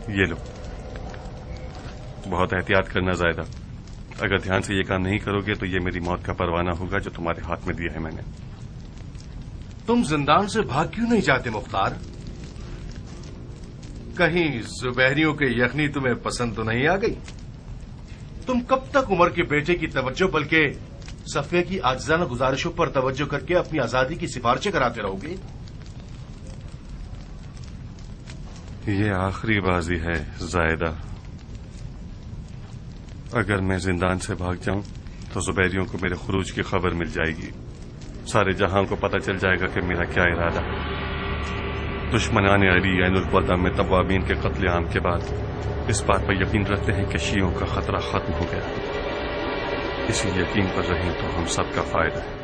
یہ لو، بہت احتیاط کرنا زائدہ، اگر دھیان سے یہ کام نہیں کرو گے تو یہ میری موت کا پروانہ ہوگا جو تمہارے ہاتھ میں دیا ہے میں نے۔ تم زندان سے بھاگ کیوں نہیں جاتے مختار؟ کہیں زبیریوں کے یخنی تمہیں پسند تو نہیں آ گئی؟ تم کب تک عمر کے بیٹے کی توجہ بلکہ صفیہ کی عاجزانہ گزارشوں پر توجہ کر کے اپنی آزادی کی سفارشیں کراتے رہو گے؟ یہ آخری بازی ہے زائدہ، اگر میں زندان سے بھاگ جاؤں تو زبیریوں کو میرے خروج کی خبر مل جائے گی، سارے جہاں کو پتہ چل جائے گا کہ میرا کیا ارادہ ہے۔ دشمنان علی عین الوداع میں توابین کے قتل عام کے بعد اس بات پر یقین رکھتے ہیں کہ شیعوں کا خطرہ ختم ہو گیا، اسی یقین پر رہیں تو ہم سب کا فائدہ ہے۔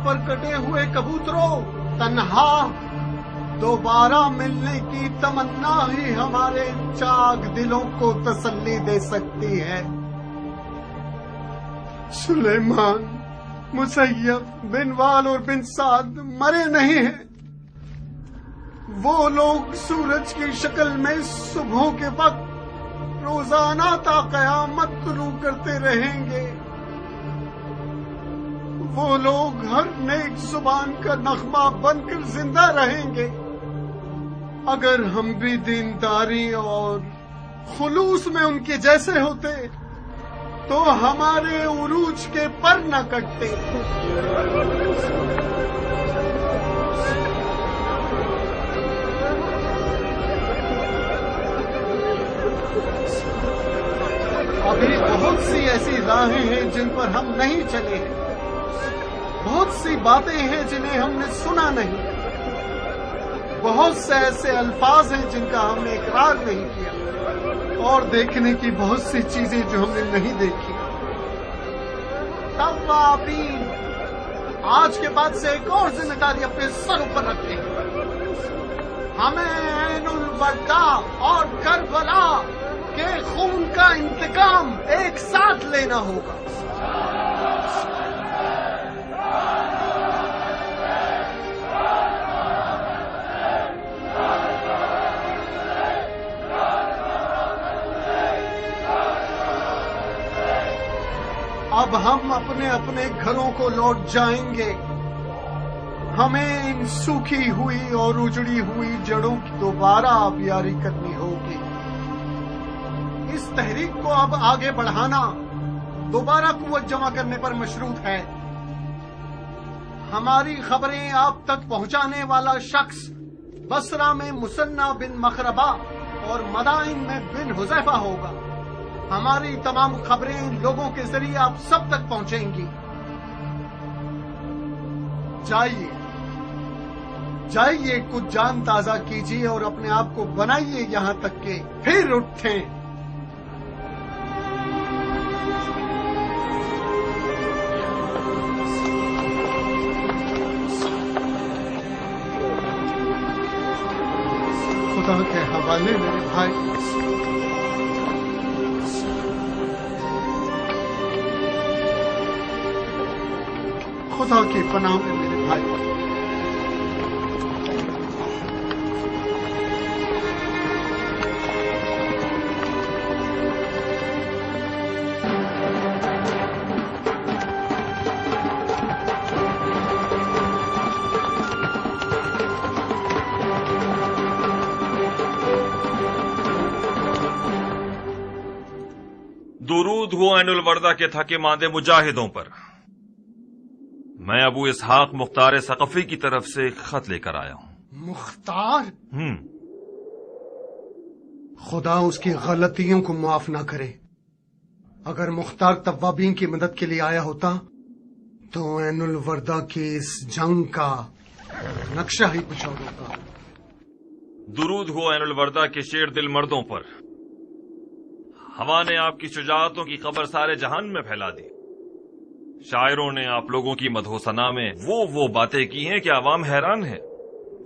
پر کٹے ہوئے کبوتروں، تنہا دوبارہ ملنے کی تمنا ہی ہمارے چاک دلوں کو تسلی دے سکتی ہے۔ سلیمان، مسیب، بن وال اور بن سعد مرے نہیں ہیں، وہ لوگ سورج کی شکل میں صبحوں کے وقت روزانہ تا قیامت طلوع کرتے رہیں گے، وہ لوگ ہر نیک زبان کا نغمہ بن کر زندہ رہیں گے۔ اگر ہم بھی دینداری اور خلوص میں ان کے جیسے ہوتے تو ہمارے عروج کے پر نہ کٹتے۔ ابھی بہت سی ایسی راہیں ہیں جن پر ہم نہیں چلے ہیں، بہت سی باتیں ہیں جنہیں ہم نے سنا نہیں، بہت سے ایسے الفاظ ہیں جن کا ہم نے اقرار نہیں کیا، اور دیکھنے کی بہت سی چیزیں جو ہم نے نہیں دیکھی۔ توابین آج کے بعد سے ایک اور ذمہ داری اپنے سر پر رکھتے ہیں، ہمیں عین الوداع اور کربلا کے خون کا انتقام ایک ساتھ لینا ہوگا۔ اب ہم اپنے اپنے گھروں کو لوٹ جائیں گے، ہمیں ان سوکھی ہوئی اور اجڑی ہوئی جڑوں کی دوبارہ آبیاری کرنی ہوگی۔ اس تحریک کو اب آگے بڑھانا دوبارہ قوت جمع کرنے پر مشروط ہے۔ ہماری خبریں آپ تک پہنچانے والا شخص بصرہ میں مثنی بن مخربہ اور مدائن میں بن حذیفہ ہوگا۔ ہماری تمام خبریں لوگوں کے ذریعے آپ سب تک پہنچیں گی۔ جائیے کچھ جان تازہ کیجیے اور اپنے آپ کو بنائیے یہاں تک کہ پھر اٹھیں۔ خدا کے حوالے میرے بھائی، خدا کی پناہ میں میرے بھائی۔ درود ہو عین الوردہ کے تھکے ماندے مجاہدوں پر۔ میں ابو اسحاق مختار ثقفی کی طرف سے ایک خط لے کر آیا ہوں۔ مختار؟ خدا اس کی غلطیوں کو معاف نہ کرے۔ اگر مختار توابین کی مدد کے لیے آیا ہوتا تو عین الوردہ کی اس جنگ کا نقشہ ہی کچھ اور ہوگا۔ درود ہو عین الوردہ کے شیر دل مردوں پر۔ ہوا نے آپ کی شجاعتوں کی خبر سارے جہان میں پھیلا دی۔ شاعروں نے آپ لوگوں کی مدح و ثنا میں وہ باتیں کی ہیں کہ عوام حیران ہے۔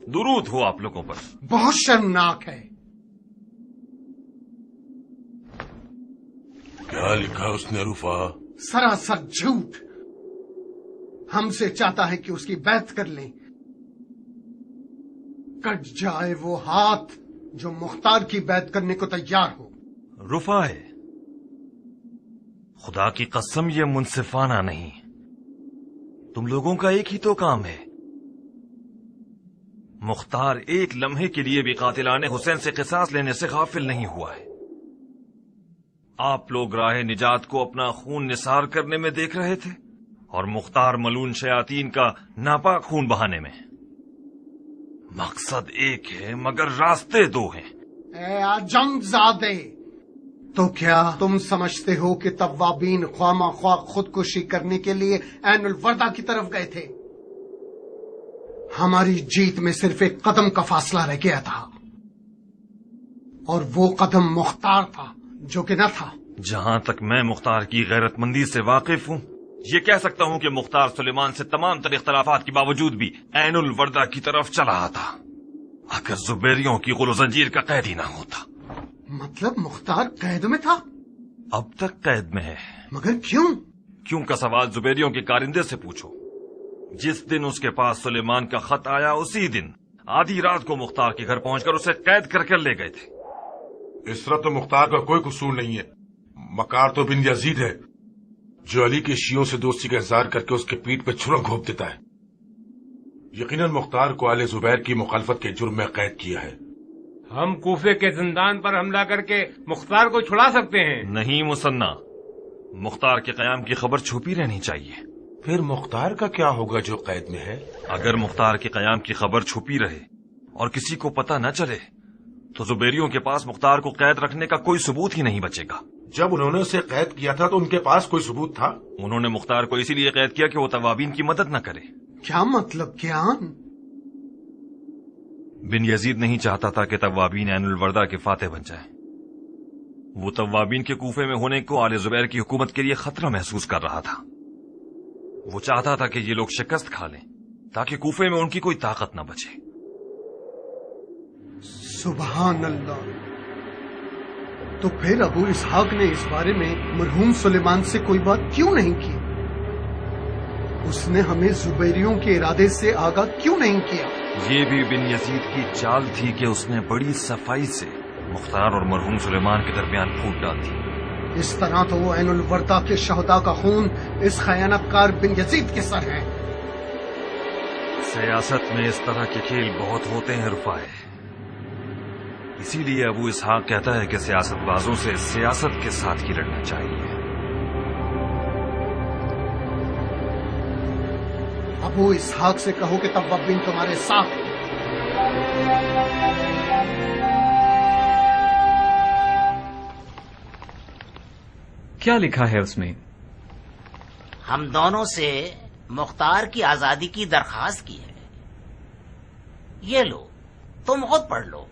درود ہو آپ لوگوں پر۔ بہت شرمناک ہے۔ کیا لکھا اس نے رفا؟ سراسر جھوٹ۔ ہم سے چاہتا ہے کہ اس کی بیعت کر لیں، کٹ جائے وہ ہاتھ جو مختار کی بیعت کرنے کو تیار ہو۔ رفا ہے، خدا کی قسم یہ منصفانہ نہیں۔ تم لوگوں کا ایک ہی تو کام ہے۔ مختار ایک لمحے کے لیے بھی قاتلان حسین سے قصاص لینے سے غافل نہیں ہوا ہے۔ آپ لوگ راہ نجات کو اپنا خون نثار کرنے میں دیکھ رہے تھے اور مختار ملون شیاطین کا ناپاک خون بہانے میں۔ مقصد ایک ہے مگر راستے دو ہیں۔ اے آجنگ زادے، تو کیا تم سمجھتے ہو کہ توابین خواہ خواہ خودکشی کرنے کے لیے عین الوردہ کی طرف گئے تھے؟ ہماری جیت میں صرف ایک قدم کا فاصلہ رہ گیا تھا، اور وہ قدم مختار تھا جو کہ نہ تھا۔ جہاں تک میں مختار کی غیرت مندی سے واقف ہوں، یہ کہہ سکتا ہوں کہ مختار سلیمان سے تمام تر اختلافات کے باوجود بھی عین الوردہ کی طرف چلا تھا، اگر زبیریوں کی غل و زنجیر کا قید ہی نہ ہوتا۔ مطلب مختار قید میں تھا؟ اب تک قید میں ہے۔ مگر کیوں؟ کیوں کا سوال زبیریوں کے کارندے سے پوچھو۔ جس دن اس کے پاس سلیمان کا خط آیا اسی دن آدھی رات کو مختار کے گھر پہنچ کر اسے قید کر لے گئے تھے۔ اس طرح تو مختار کا کوئی قصور نہیں ہے۔ مکار تو بن یزید ہے جو علی کے شیعوں سے دوستی کا اظہار کر کے اس کے پیٹھ پہ چھرا گھونپ دیتا ہے۔ یقیناً مختار کو آل زبیر کی مخالفت کے جرم میں قید کیا ہے۔ ہم کوفے کے زندان پر حملہ کر کے مختار کو چھڑا سکتے ہیں۔ نہیں مصنع، مختار کے قیام کی خبر چھپی رہنی چاہیے۔ پھر مختار کا کیا ہوگا جو قید میں ہے؟ اگر مختار کے قیام کی خبر چھپی رہے اور کسی کو پتہ نہ چلے تو زبیریوں کے پاس مختار کو قید رکھنے کا کوئی ثبوت ہی نہیں بچے گا۔ جب انہوں نے اسے قید کیا تھا تو ان کے پاس کوئی ثبوت تھا؟ انہوں نے مختار کو اسی لیے قید کیا کہ وہ توابین کی مدد نہ کرے۔ کیا مطلب کیان؟ بن یزید نہیں چاہتا تھا کہ توابین عین الوردہ کے فاتح بن جائیں۔ وہ توابین کے کوفے میں ہونے کو آل زبیر کی حکومت کے لیے خطرہ محسوس کر رہا تھا۔ وہ چاہتا تھا کہ یہ لوگ شکست کھا لیں تاکہ کوفے میں ان کی کوئی طاقت نہ بچے۔ سبحان اللہ! تو پھر ابو اسحاق نے اس بارے میں مرحوم سلیمان سے کوئی بات کیوں نہیں کی؟ اس نے ہمیں زبیریوں کے ارادے سے آگاہ کیوں نہیں کیا؟ یہ بھی بن یزید کی چال تھی کہ اس نے بڑی صفائی سے مختار اور مرحوم سلیمان کے درمیان پھوٹ ڈال دی۔ اس طرح تو وہ عین الوردہ کے شہداء کا خون اس خیانت کار بن یزید کے سر ہے۔ سیاست میں اس طرح کے کھیل بہت ہوتے ہیں رفائے، اسی لیے ابو اسحاق کہتا ہے کہ سیاست بازوں سے سیاست کے ساتھ ہی لڑنا چاہیے۔ ابو اسحاق سے کہو کہ توابین تمہارے ساتھ ہے۔ کیا لکھا ہے اس میں؟ ہم دونوں سے مختار کی آزادی کی درخواست کی ہے۔ یہ لو، تم خود پڑھ لو۔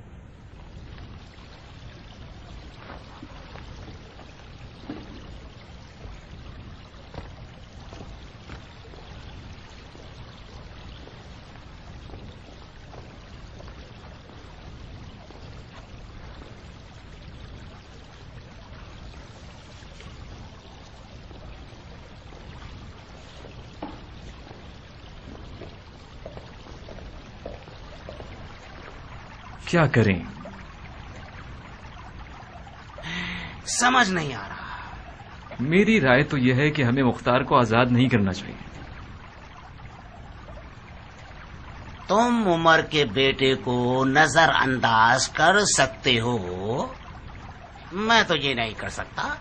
کیا کریں؟ سمجھ نہیں آ رہا۔ میری رائے تو یہ ہے کہ ہمیں مختار کو آزاد نہیں کرنا چاہیے۔ تم عمر کے بیٹے کو نظر انداز کر سکتے ہو، میں تو یہ نہیں کر سکتا۔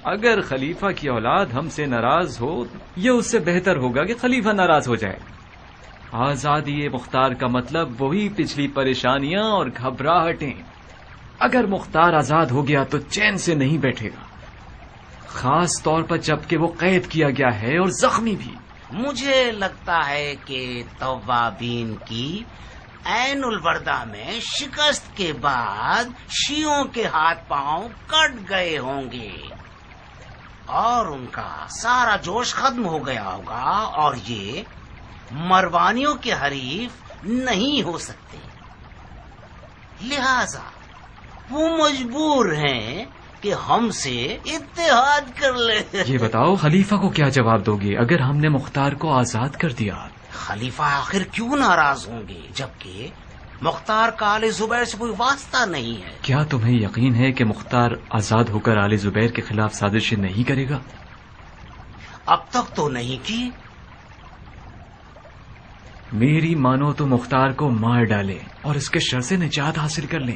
اگر خلیفہ کی اولاد ہم سے ناراض ہو، یہ اس سے بہتر ہوگا کہ خلیفہ ناراض ہو جائے۔ آزادی مختار کا مطلب وہی پچھلی پریشانیاں اور گھبراہٹیں۔ اگر مختار آزاد ہو گیا تو چین سے نہیں بیٹھے گا، خاص طور پر جب کہ وہ قید کیا گیا ہے اور زخمی بھی۔ مجھے لگتا ہے کہ توابین کی عین الوردہ میں شکست کے بعد شیعوں کے ہاتھ پاؤں کٹ گئے ہوں گے اور ان کا سارا جوش ختم ہو گیا ہوگا اور یہ مروانیوں کے حریف نہیں ہو سکتے، لہذا وہ مجبور ہیں کہ ہم سے اتحاد کر لیں۔ یہ بتاؤ خلیفہ کو کیا جواب دو گے اگر ہم نے مختار کو آزاد کر دیا؟ خلیفہ آخر کیوں ناراض ہوں گے جبکہ مختار کا آل زبیر سے کوئی واسطہ نہیں ہے؟ کیا تمہیں یقین ہے کہ مختار آزاد ہو کر آل زبیر کے خلاف سازشیں نہیں کرے گا؟ اب تک تو نہیں کی۔ میری مانو تو مختار کو مار ڈالے اور اس کے شر سے نجات حاصل کر لیں۔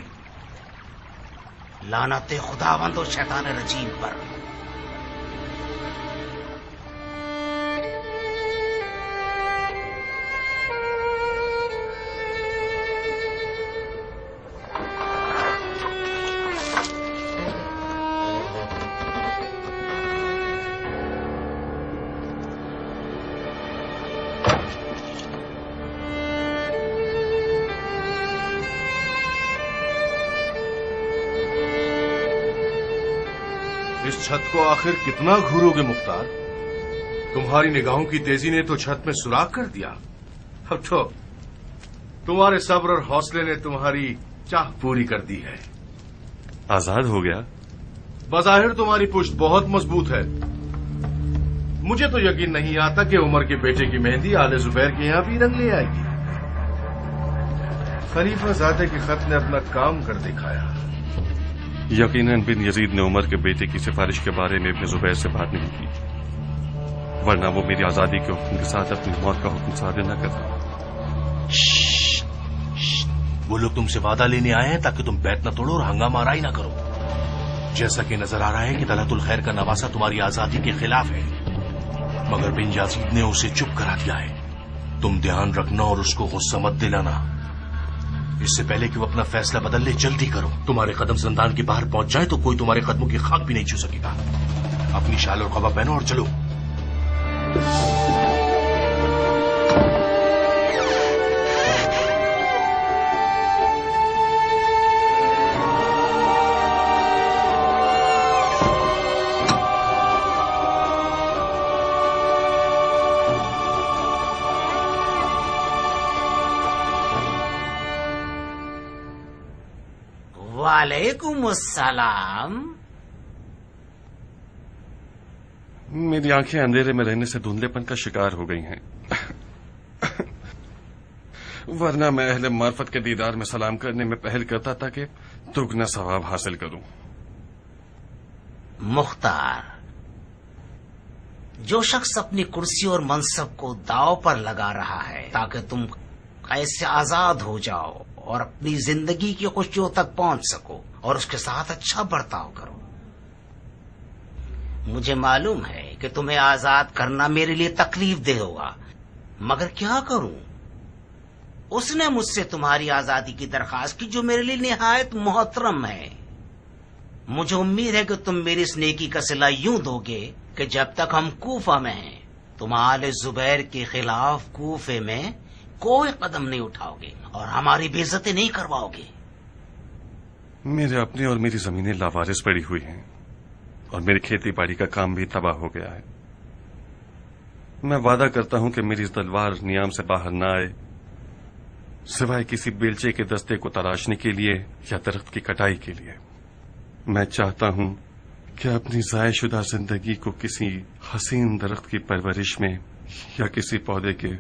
لعنت خداوند اور شیطان رجیم پر۔ اس چھت کو آخر کتنا گھورو گے مختار؟ تمہاری نگاہوں کی تیزی نے تو چھت میں سوراخ کر دیا، اب تو تمہارے صبر اور حوصلے نے تمہاری چاہ پوری کر دی ہے۔ آزاد ہو گیا؟ بظاہر تمہاری پشت بہت مضبوط ہے، مجھے تو یقین نہیں آتا کہ عمر کے بیٹے کی مہندی آل زبیر کے یہاں بھی رنگ لے آئے گی۔ خلیفہ زادے کے خط نے اپنا کام کر دکھایا۔ یقیناً بن یزید نے عمر کے بیٹے کی سفارش کے بارے میں ابن زبیر سے بات نہیں کی، ورنہ وہ میری آزادی کے حکم کے ساتھ اپنی موت کا حکم صادر نہ کرتا۔ وہ لوگ تم سے وعدہ لینے آئے ہیں تاکہ تم بیت نہ توڑو اور ہنگامہ آرائی نہ کرو۔ جیسا کہ نظر آ رہا ہے کہ طلعت الخیر کا نواسہ تمہاری آزادی کے خلاف ہے، مگر بن یزید نے اسے چپ کرا دیا ہے۔ تم دھیان رکھنا اور اس کو غصہ مت دلانا۔ اس سے پہلے کہ وہ اپنا فیصلہ بدل لے جلدی کرو، تمہارے قدم زندان کے باہر پہنچ جائے تو کوئی تمہارے قدموں کی خاک بھی نہیں چھو سکے گا۔ اپنی شال اور قبا پہنو اور چلو۔ وعلیکم السلام۔ میری آنکھیں اندھیرے میں رہنے سے دھندلے پن کا شکار ہو گئی ہیں، ورنہ میں اہل معرفت کے دیدار میں سلام کرنے میں پہل کرتا تھا کہ دگنا ثواب حاصل کروں۔ مختار، جو شخص اپنی کرسی اور منصب کو داؤ پر لگا رہا ہے تاکہ تم ایسے آزاد ہو جاؤ اور اپنی زندگی کی خوشیوں تک پہنچ سکو اور اس کے ساتھ اچھا برتاؤ کرو، مجھے معلوم ہے کہ تمہیں آزاد کرنا میرے لیے تکلیف دہ ہوگا، مگر کیا کروں؟ اس نے مجھ سے تمہاری آزادی کی درخواست کی جو میرے لیے نہایت محترم ہے۔ مجھے امید ہے کہ تم میری اس نیکی کا صلہ یوں دو گے کہ جب تک ہم کوفہ میں ہیں تم آل زبیر کے خلاف کوفے میں کوئی قدم نہیں اٹھاؤ گے اور ہماری بے عزتی نہیں کرواؤ گے۔ میرے اپنے اور میری زمینیں لاوارث پڑی ہوئی ہیں اور میری کھیتی باڑی کا کام بھی تباہ ہو گیا ہے۔ میں وعدہ کرتا ہوں کہ میری اس تلوار نیام سے باہر نہ آئے سوائے کسی بیلچے کے دستے کو تراشنے کے لیے یا درخت کی کٹائی کے لیے۔ میں چاہتا ہوں کہ اپنی ضائع شدہ زندگی کو کسی حسین درخت کی پرورش میں یا کسی پودے کے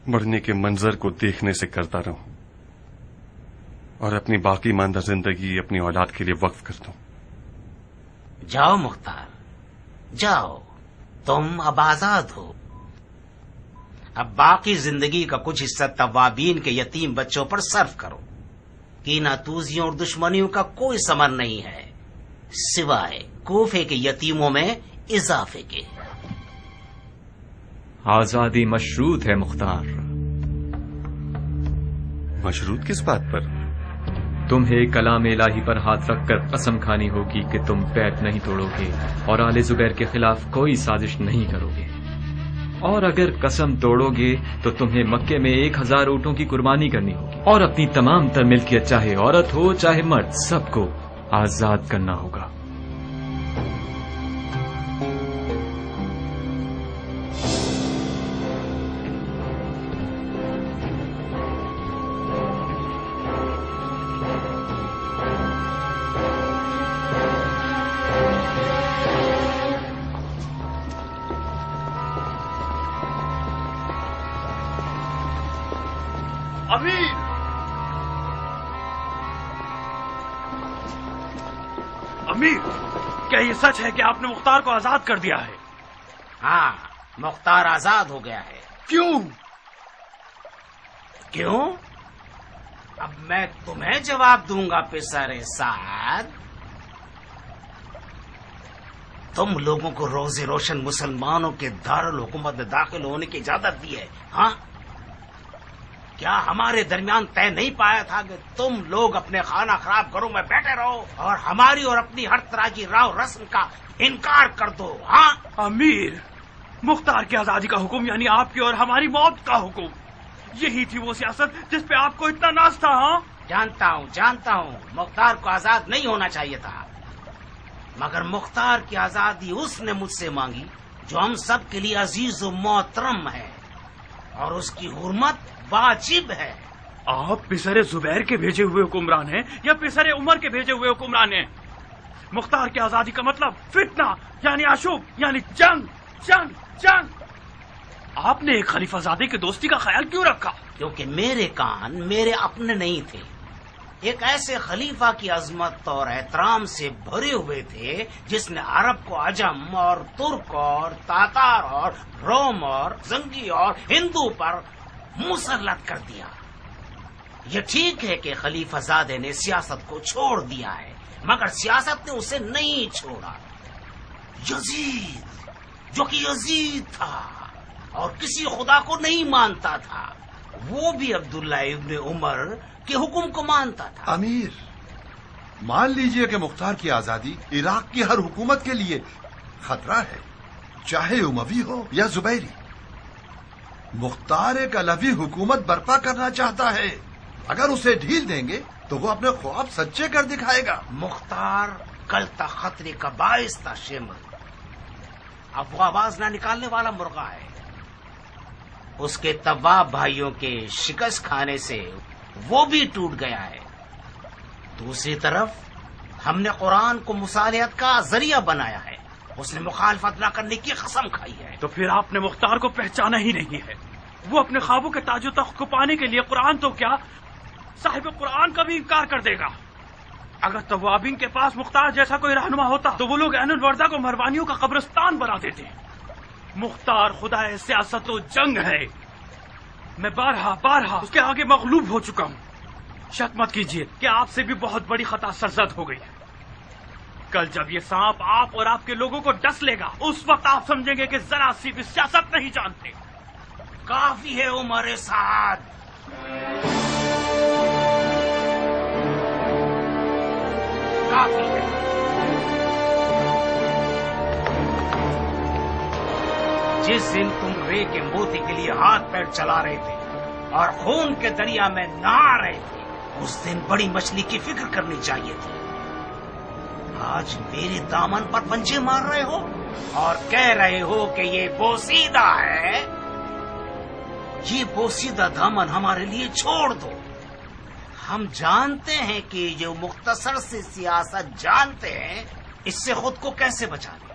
بڑھنے کے منظر کو دیکھنے سے کرتا رہوں اور اپنی باقی ماندہ زندگی اپنی اولاد کے لیے وقف کر دوں۔ جاؤ مختار، جاؤ، تم اب آزاد ہو۔ اب باقی زندگی کا کچھ حصہ توابین کے یتیم بچوں پر صرف کرو۔ کینہ توزیوں اور دشمنیوں کا کوئی ثمر نہیں ہے سوائے کوفے کے یتیموں میں اضافے کے۔ آزادی مشروط ہے مختار۔ مشروط کس بات پر؟ تمہیں کلام الہی پر ہاتھ رکھ کر قسم کھانی ہوگی کہ تم بیعت نہیں توڑو گے اور آل زبیر کے خلاف کوئی سازش نہیں کرو گے، اور اگر قسم توڑو گے تو تمہیں مکے میں 1000 اونٹوں کی قربانی کرنی ہوگی اور اپنی تمام تر ملکیت چاہے عورت ہو چاہے مرد سب کو آزاد کرنا ہوگا۔ امیر، کیا یہ سچ ہے کہ آپ نے مختار کو آزاد کر دیا ہے؟ ہاں، مختار آزاد ہو گیا ہے۔ کیوں؟ کیوں؟ اب میں تمہیں جواب دوں گا پسر سعد۔ تم لوگوں کو روز روشن مسلمانوں کے دارالحکومت میں داخل ہونے کی اجازت دی ہے، ہاں؟ کیا ہمارے درمیان طے نہیں پایا تھا کہ تم لوگ اپنے خانہ خراب گھروں میں بیٹھے رہو اور ہماری اور اپنی ہر طرح کی راو رسم کا انکار کر دو، ہاں؟ امیر، مختار کی آزادی کا حکم یعنی آپ کی اور ہماری موت کا حکم، یہی تھی وہ سیاست جس پہ آپ کو اتنا ناز تھا، ہاں؟ جانتا ہوں مختار کو آزاد نہیں ہونا چاہیے تھا، مگر مختار کی آزادی اس نے مجھ سے مانگی جو ہم سب کے لیے عزیز و محترم ہے، اور اس کی حرمت واجب ہے۔ آپ پسر زبیر کے بھیجے ہوئے حکمران ہیں یا پسر عمر کے بھیجے ہوئے حکمران ہیں؟ مختار کی آزادی کا مطلب فتنہ یعنی آشوب یعنی جنگ جنگ جنگ۔ آپ نے ایک خلیفہ زادے کی دوستی کا خیال کیوں رکھا؟ کیونکہ میرے کان میرے اپنے نہیں تھے، ایک ایسے خلیفہ کی عظمت اور احترام سے بھرے ہوئے تھے جس نے عرب کو عجم اور ترک اور تاتار اور روم اور زنگی اور ہندو پر مسلط کر دیا۔ یہ ٹھیک ہے کہ خلیفہ زادے نے سیاست کو چھوڑ دیا ہے، مگر سیاست نے اسے نہیں چھوڑا۔ یزید جو کہ یزید تھا اور کسی خدا کو نہیں مانتا تھا، وہ بھی عبداللہ ابن عمر کے حکم کو مانتا تھا۔ امیر، مان لیجئے کہ مختار کی آزادی عراق کی ہر حکومت کے لیے خطرہ ہے، چاہے اموی ہو یا زبیری۔ مختار ایک علوی حکومت برپا کرنا چاہتا ہے، اگر اسے ڈھیل دیں گے تو وہ اپنے خواب سچے کر دکھائے گا۔ مختار کل تک خطرے کا باعث تھا شمر، اب وہ آواز نہ نکالنے والا مرغا ہے۔ اس کے طواب بھائیوں کے شکست کھانے سے وہ بھی ٹوٹ گیا ہے۔ دوسری طرف ہم نے قرآن کو مصالحت کا ذریعہ بنایا ہے، اس نے مخالفت نہ کرنے کی قسم کھائی ہے۔ تو پھر آپ نے مختار کو پہچانا ہی نہیں ہے۔ وہ اپنے خوابوں کے تاج و تخت کو پانے کے لیے قرآن تو کیا صاحب قرآن کا بھی انکار کر دے گا۔ اگر توابین کے پاس مختار جیسا کوئی رہنما ہوتا تو وہ لوگ عین الوردہ کو مہربانیوں کا قبرستان بنا دیتے۔ مختار خدا سیاست و جنگ ہے، میں بارہا اس کے آگے مغلوب ہو چکا ہوں۔ شک مت کیجیے کہ آپ سے بھی بہت بڑی خطا سرزد ہو گئی ہے۔ کل جب یہ سانپ آپ اور آپ کے لوگوں کو ڈس لے گا اس وقت آپ سمجھیں گے کہ ذرا سی بھی سیاست نہیں جانتے۔ کافی ہے عمر سعد، کافی ہے۔ جس دن تم رے کے موتی کے لیے ہاتھ پیر چلا رہے تھے اور خون کے دریا میں نہا رہے تھے، اس دن بڑی مچھلی کی فکر کرنی چاہیے تھی۔ آج میرے دامن پر پنجے مار رہے ہو اور کہہ رہے ہو کہ یہ بوسیدہ ہے۔ یہ بوسیدہ دامن ہمارے لیے چھوڑ دو۔ ہم جانتے ہیں کہ جو مختصر سے سیاست جانتے ہیں اس سے خود کو کیسے بچانے۔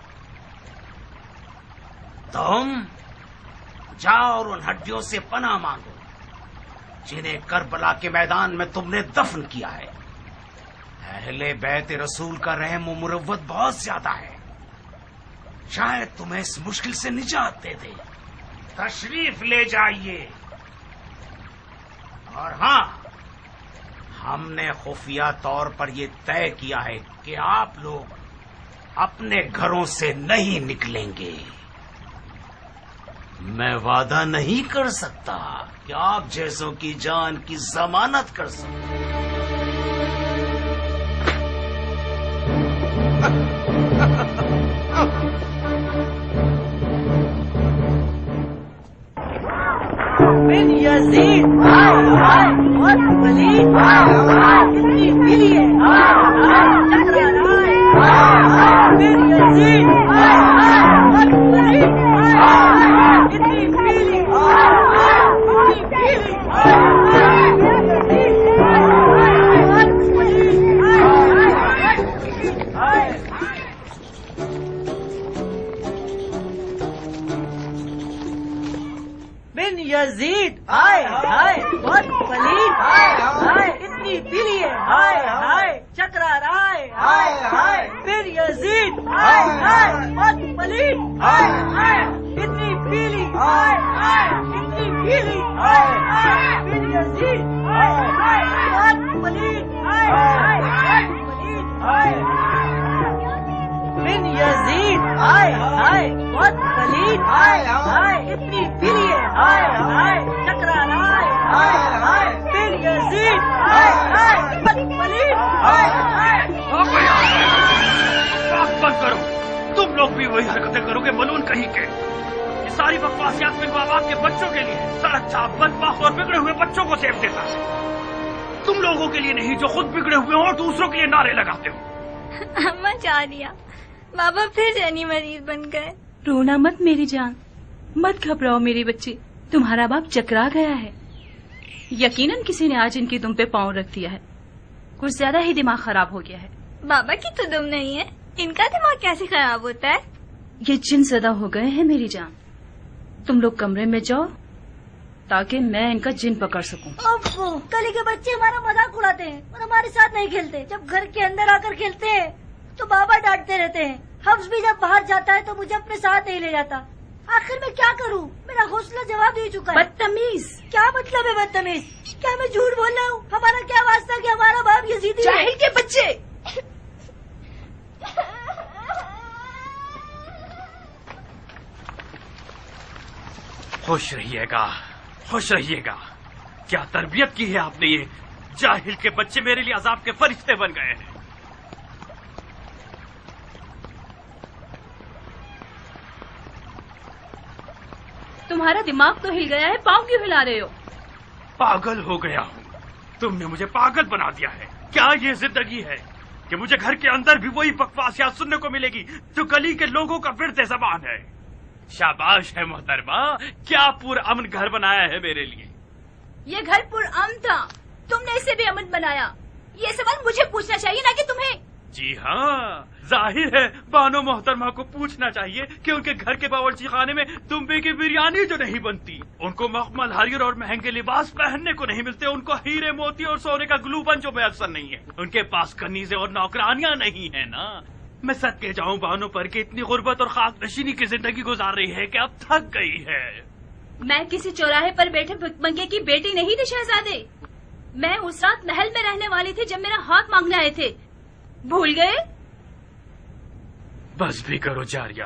تم جاؤ اور ان ہڈیوں سے پناہ مانگو جنہیں کربلا کے میدان میں تم نے دفن کیا ہے۔ اہل بیت رسول کا رحم و مروت بہت زیادہ ہے، شاید تمہیں اس مشکل سے نجات دے دے۔ تشریف لے جائیے۔ اور ہاں، ہم نے خفیہ طور پر یہ طے کیا ہے کہ آپ لوگ اپنے گھروں سے نہیں نکلیں گے۔ میں وعدہ نہیں کر سکتا کہ آپ جیسوں کی جان کی ضمانت کر سکوں۔ بن یزید بہت پلید اتنی پیلی ہے بن یزید بہت پلید اتنی پیلی بن یزید ہائے ہائے بہت پلید اتنی پیلی ہے چکرا رائے بن یزید بہت پلید اتنی پیلی اتنی پیلی بن یزید بہت پلید بن یزید بہت پلید اتنی پیلی ہے چکرا رائے بن یزید بہت پلید بند کرو، تم لوگ بھی وہی حرکتیں کرو گے ملون کہیں کے. یہ ساری بکواسیات میں ماں باپ کے بچوں کے لیے سڑک چھاپ بدبخت اور بگڑے ہوئے بچوں کو سیو دیتا ہے. تم لوگوں کے لیے نہیں جو خود بگڑے ہوئے ہو اور دوسروں کے لیے نعرے لگاتے ہو. اماں جانیا بابا پھر جانی مریض بن گئے. رونا مت میری جان، مت گھبراؤ میری بچی، تمہارا باپ چکرا گیا ہے. یقیناً کسی نے آج ان کی دم پہ پاؤں رکھ دیا ہے، کچھ زیادہ ہی دماغ خراب ہو گیا ہے. بابا کی تو دم نہیں ہے، ان کا دماغ کیسے خراب ہوتا ہے؟ یہ جن زدہ ہو گئے ہیں میری جان. تم لوگ کمرے میں جاؤ تاکہ میں ان کا جن پکڑ سکوں. ابو کلی کے بچے ہمارا مذاق اڑاتے ہیں اور ہمارے ساتھ نہیں کھیلتے. جب گھر کے اندر آ کر کھیلتے ہیں تو بابا ڈانٹتے رہتے ہیں. حفظ بھی جب باہر جاتا ہے تو مجھے اپنے ساتھ نہیں لے جاتا. آخر میں کیا کروں؟ میرا حوصلہ جواب دے چکا ہے. بدتمیز! کیا مطلب ہے بدتمیز؟ کیا میں جھوٹ بول رہا ہوں؟ ہمارا کیا واسطہ کہ ہمارا باپ یزیدی ہے؟ جاہل کے بچے! خوش رہیے گا، خوش رہیے گا. کیا تربیت کی ہے آپ نے؟ یہ جاہل کے بچے میرے لیے عذاب کے فرشتے بن گئے ہیں. تمہارا دماغ تو ہل گیا ہے، پاؤں کیوں ہلا رہے ہو؟ پاگل ہو گیا ہوں. تم نے مجھے پاگل بنا دیا ہے. کیا یہ زندگی ہے کہ مجھے گھر کے اندر بھی وہی بکواسیات سننے کو ملے گی جو گلی کے لوگوں کا ورد زبان ہے؟ شاباش ہے محترمہ، کیا پرامن گھر بنایا ہے میرے لیے. یہ گھر پرامن تھا، تم نے اسے بھی امن بنایا. یہ سوال مجھے پوچھنا چاہیے نہ کہ تمہیں. جی ہاں، ظاہر ہے بانو محترمہ کو پوچھنا چاہیے کہ ان کے گھر کے باورچی خانے میں دمبے کی بریانی جو نہیں بنتی، ان کو مخمل حریر اور مہنگے لباس پہننے کو نہیں ملتے، ان کو ہیرے موتی اور سونے کا گلوبن جو میسر نہیں ہے، ان کے پاس کنیزیں اور نوکرانیاں نہیں ہیں نا. میں صدقے جاؤں بانو پر کہ اتنی غربت اور خاک نشینی کی زندگی گزار رہی ہے کہ اب تھک گئی ہے. میں کسی چوراہے پر بیٹھے بھکمنگے کی بیٹی نہیں تھی شہزادے. میں اس رات محل میں رہنے والی تھی جب میرا ہاتھ مانگنے آئے تھے. بھول گئے؟ بس بھی کرو جاریہ،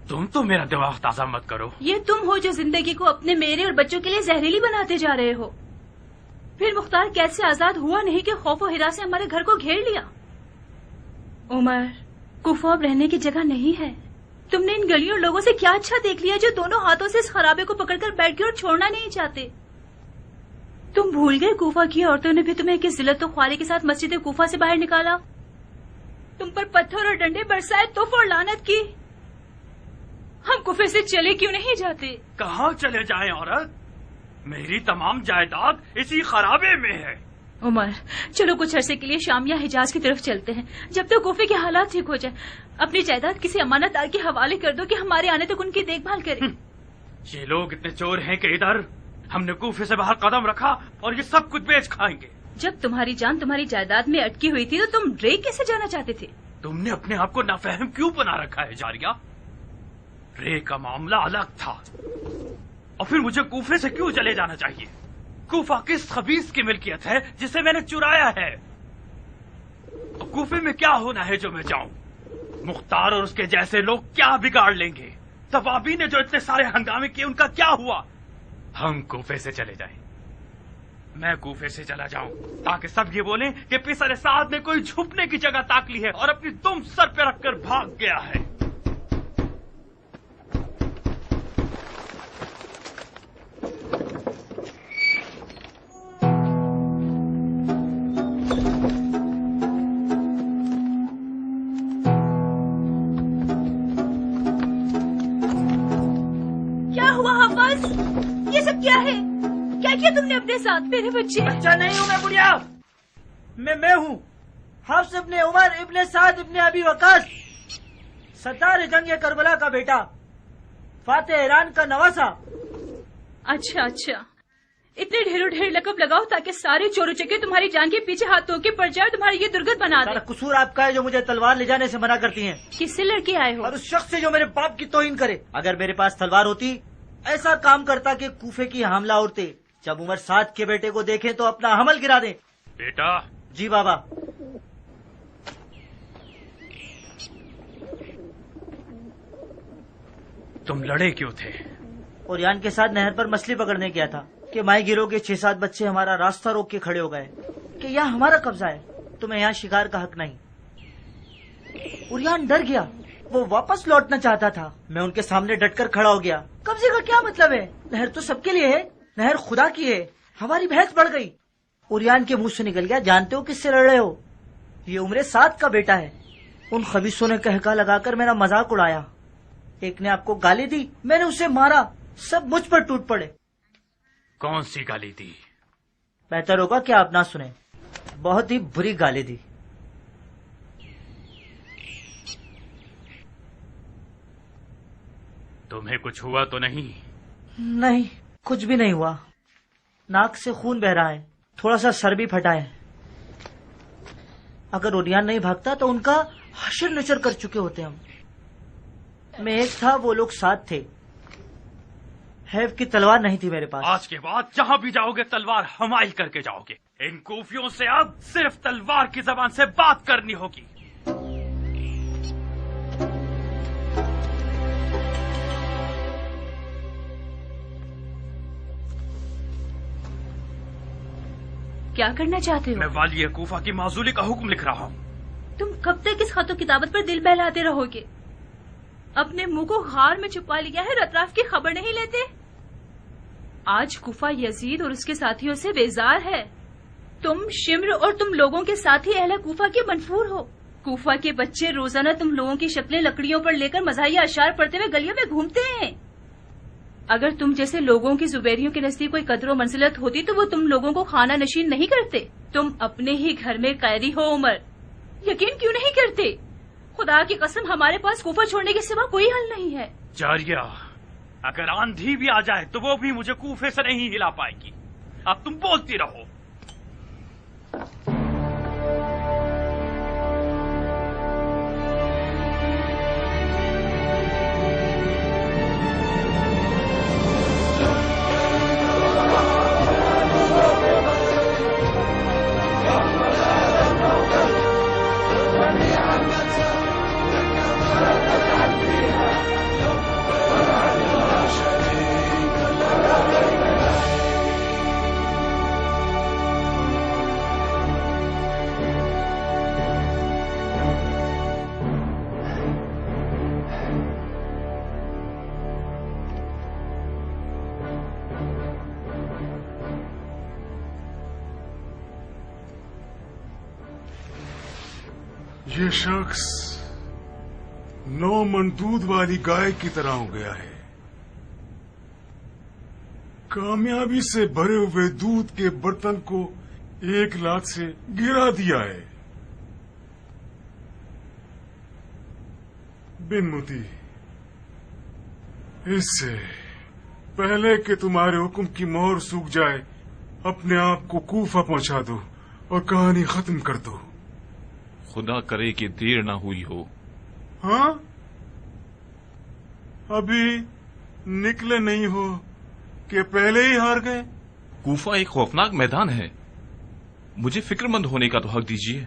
تم تو میرا دماغ تازہ مت کرو. یہ تم ہو جو زندگی کو اپنے میرے اور بچوں کے لیے زہریلی بناتے جا رہے ہو. پھر مختار کیسے آزاد ہوا نہیں کہ خوف و ہراس سے ہمارے گھر کو گھیر لیا. عمر، کوفہ اب رہنے کی جگہ نہیں ہے. تم نے ان گلیوں اور لوگوں سے کیا اچھا دیکھ لیا جو دونوں ہاتھوں سے اس خرابے کو پکڑ کر بیٹھ گئے اور چھوڑنا نہیں چاہتے. تم بھول گئے کوفہ کی عورتوں نے بھی تمہیں کس ذلت و خواری کے ساتھ مسجد کوفہ سے باہر نکالا، تم پر پتھر اور ڈنڈے برسائے، توف اور لعنت کی. ہم کوفے سے چلے کیوں نہیں جاتے؟ کہاں چلے جائیں عورت؟ میری تمام جائیداد اسی خرابے میں ہے. عمر چلو کچھ عرصے کے لیے شام یا حجاز کی طرف چلتے ہیں جب تک کوفے کے حالات ٹھیک ہو جائے. اپنی جائیداد کسی امانت دار کے حوالے کر دو کہ ہمارے آنے تک ان کی دیکھ بھال کرے. یہ لوگ اتنے چور ہیں کہ ادھر ہم نے کوفے سے باہر قدم رکھا اور یہ سب کچھ بیچ کھائیں گے. جب تمہاری جان تمہاری جائیداد میں اٹکی ہوئی تھی تو تم رے کیسے جانا چاہتے تھے؟ تم نے اپنے آپ کو نافہم کیوں بنا رکھا ہے جاریہ؟ رے کا معاملہ الگ تھا، اور پھر مجھے کوفے سے کیوں چلے جانا چاہیے؟ کوفہ کس خبیث کی ملکیت ہے جسے میں نے چرایا ہے؟ اور کوفے میں کیا ہونا ہے جو میں جاؤں؟ مختار اور اس کے جیسے لوگ کیا بگاڑ لیں گے؟ تبابی نے جو اتنے سارے ہنگامے کیے ان کا کیا ہوا؟ ہم کوفے سے چلے جائیں، میں کوفے سے چلا جاؤں تاکہ سب یہ بولیں کہ پسر سعد نے کوئی چھپنے کی جگہ تاک لی ہے اور اپنی دم سر پہ رکھ کر بھاگ گیا ہے. یہ سب کیا ہے؟ کیا کیا تم نے اپنے ساتھ؟ میرے بچے بچہ نہیں ہوں میں بڑھیا، میں ہوں حفص ابن عمر ابن سعد ابن ابی وقاص، ستار جنگ کربلا کا بیٹا، فاتح ایران کا نواسا۔ اچھا اچھا، اتنے ڈھیروں ڈھیر لقب لگاؤ تاکہ سارے چور چکے تمہاری جان کے پیچھے ہاتھ دھو کے پڑ جائے اور تمہاری یہ درگت بنا دے۔ قصور آپ کا ہے جو مجھے تلوار لے جانے سے منع کرتی ہیں۔ کس سے لڑکے آئے ہو؟ اور اس شخص سے جو میرے باپ کی توہین کرے۔ اگر میرے پاس تلوار ہوتی ایسا کام کرتا کہ کوفے کی حاملہ عورتیں جب عمر 7 کے بیٹے کو دیکھیں تو اپنا حمل گرا دیں۔ بیٹا جی بابا۔ تم لڑے کیوں تھے؟ اوریان کے ساتھ نہر پر مچھلی پکڑنے گیا تھا کہ ماہی گیروں کے 6-7 بچے ہمارا راستہ روک کے کھڑے ہو گئے کہ یہاں ہمارا قبضہ ہے، تمہیں یہاں شکار کا حق نہیں۔ اوریان ڈر گیا، وہ واپس لوٹنا چاہتا تھا، میں ان کے سامنے ڈٹ کر کھڑا ہو گیا۔ قبضے کا کیا مطلب ہے؟ نہر تو سب کے لیے ہے، نہر خدا کی ہے، ہماری بحث بڑھ گئی۔ اوریان کے منہ سے نکل گیا، جانتے ہو کس سے لڑ رہے ہو؟ یہ عمر 7 کا بیٹا ہے۔ ان خبیثوں نے کہکا لگا کر میرا مذاق اڑایا، ایک نے آپ کو گالی دی، میں نے اسے مارا، سب مجھ پر ٹوٹ پڑے۔ کون سی گالی دی؟ بہتر ہوگا کہ آپ نہ سنیں، بہت ہی بری گالی دی۔ تمہیں کچھ ہوا تو نہیں؟ نہیں، کچھ بھی نہیں ہوا، ناک سے خون بہ رہا ہے، تھوڑا سا سر بھی پھٹا ہے۔ اگر اوریان نہیں بھاگتا تو ان کا حشر نشر کر چکے ہوتے ہم۔ میں ایک تھا، وہ لوگ 7 تھے، حیف کی تلوار نہیں تھی میرے پاس۔ آج کے بعد جہاں بھی جاؤ گے تلوار حمائل کر کے جاؤ گے۔ ان کوفیوں سے اب صرف تلوار کی زبان سے بات کرنی ہوگی۔ کیا کرنا چاہتے ہو؟ میں والی کوفہ کی معزولی کا حکم لکھ رہا ہوں۔ تم کب تک اس خط و کتابت پر دل بہلاتے رہو گے؟ اپنے منہ کو غار میں چھپا لیا ہے اور اطراف کی خبر نہیں لیتے؟ آج کوفہ یزید اور اس کے ساتھیوں سے بیزار ہے۔ تم شمر اور تم لوگوں کے ساتھی اہل کوفہ کے منفور ہو۔ کوفہ کے بچے روزانہ تم لوگوں کی شکلیں لکڑیوں پر لے کر مزاحیہ اشعار پڑھتے ہوئے گلیوں میں گھومتے ہیں۔ اگر تم جیسے لوگوں کی زبیریوں کے نزدیک کوئی قدر و منزلت ہوتی تو وہ تم لوگوں کو خانہ نشین نہیں کرتے۔ تم اپنے ہی گھر میں قیدی ہو عمر، یقین کیوں نہیں کرتے؟ خدا کی قسم ہمارے پاس کوفہ چھوڑنے کے سوا کوئی حل نہیں ہے۔ جاریہ، اگر آندھی بھی آ جائے تو وہ بھی مجھے کوفے سے نہیں ہلا پائے گی۔ اب تم بولتی رہو۔ یہ شخص 9 من دودھ والی گائے کی طرح ہو گیا ہے، کامیابی سے بھرے ہوئے دودھ کے برتن کو 1 لات سے گرا دیا ہے۔ بن متی، اس سے پہلے کہ تمہارے حکم کی مہر سوکھ جائے اپنے آپ کو کوفہ پہنچا دو اور کہانی ختم کر دو۔ خدا کرے کہ دیر نہ ہوئی ہو۔ ہاں، ابھی نکلے نہیں ہو کہ پہلے ہی ہار گئے؟ کوفہ ایک خوفناک میدان ہے، مجھے فکر مند ہونے کا تو حق دیجیے۔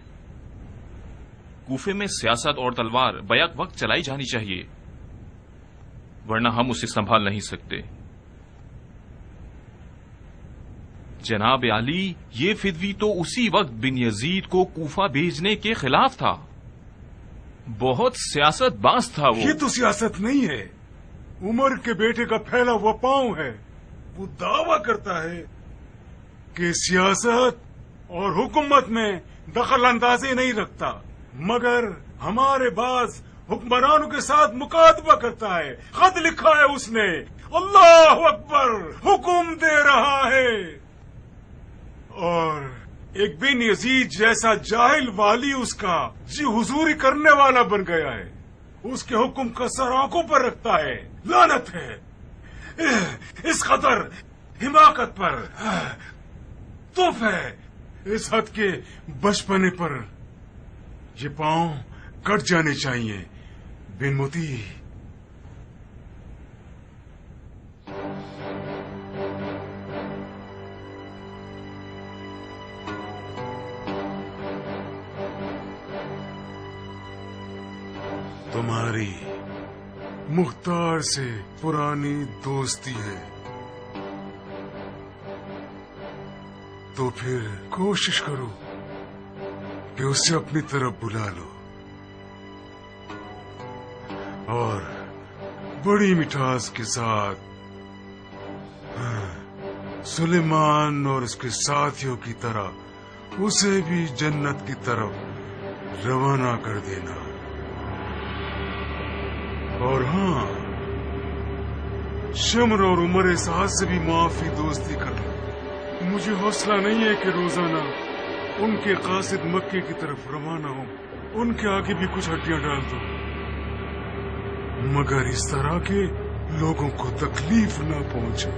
کوفے میں سیاست اور تلوار بیک وقت چلائی جانی چاہیے، ورنہ ہم اسے سنبھال نہیں سکتے۔ جناب علی، یہ فدوی تو اسی وقت بن یزید کو کوفہ بھیجنے کے خلاف تھا، بہت سیاست باز تھا وہ۔ یہ تو سیاست نہیں ہے، عمر کے بیٹے کا پھیلا ہوا پاؤں ہے۔ وہ دعویٰ کرتا ہے کہ سیاست اور حکومت میں دخل اندازی نہیں رکھتا، مگر ہمارے بعض حکمرانوں کے ساتھ مکاتبہ کرتا ہے۔ خط لکھا ہے اس نے، اللہ اکبر، حکم ایک بن یزید جیسا جاہل والی اس کا جی حضوری کرنے والا بن گیا ہے. اس کے حکم کا سر آنکھوں پر رکھتا ہے. لعنت ہے اس قدر حماقت پر، توف ہے اس حد کے بچپنے پر. یہ پاؤں کٹ جانے چاہیے بن موتی. تمہاری مختار سے پرانی دوستی ہے تو پھر کوشش کرو کہ اسے اپنی طرف بلا لو اور بڑی مٹھاس کے ساتھ سلیمان اور اس کے ساتھیوں کی طرح اسے بھی جنت کی طرف روانہ کر دینا. اور ہاں، شمر اور عمر سعد سے بھی معافی دوستی کر لو. مجھے حوصلہ نہیں ہے کہ روزانہ ان کے قاصد مکے کی طرف روانہ ہوں. ان کے آگے بھی کچھ ہڈیاں ڈال دو، مگر اس طرح کے لوگوں کو تکلیف نہ پہنچے.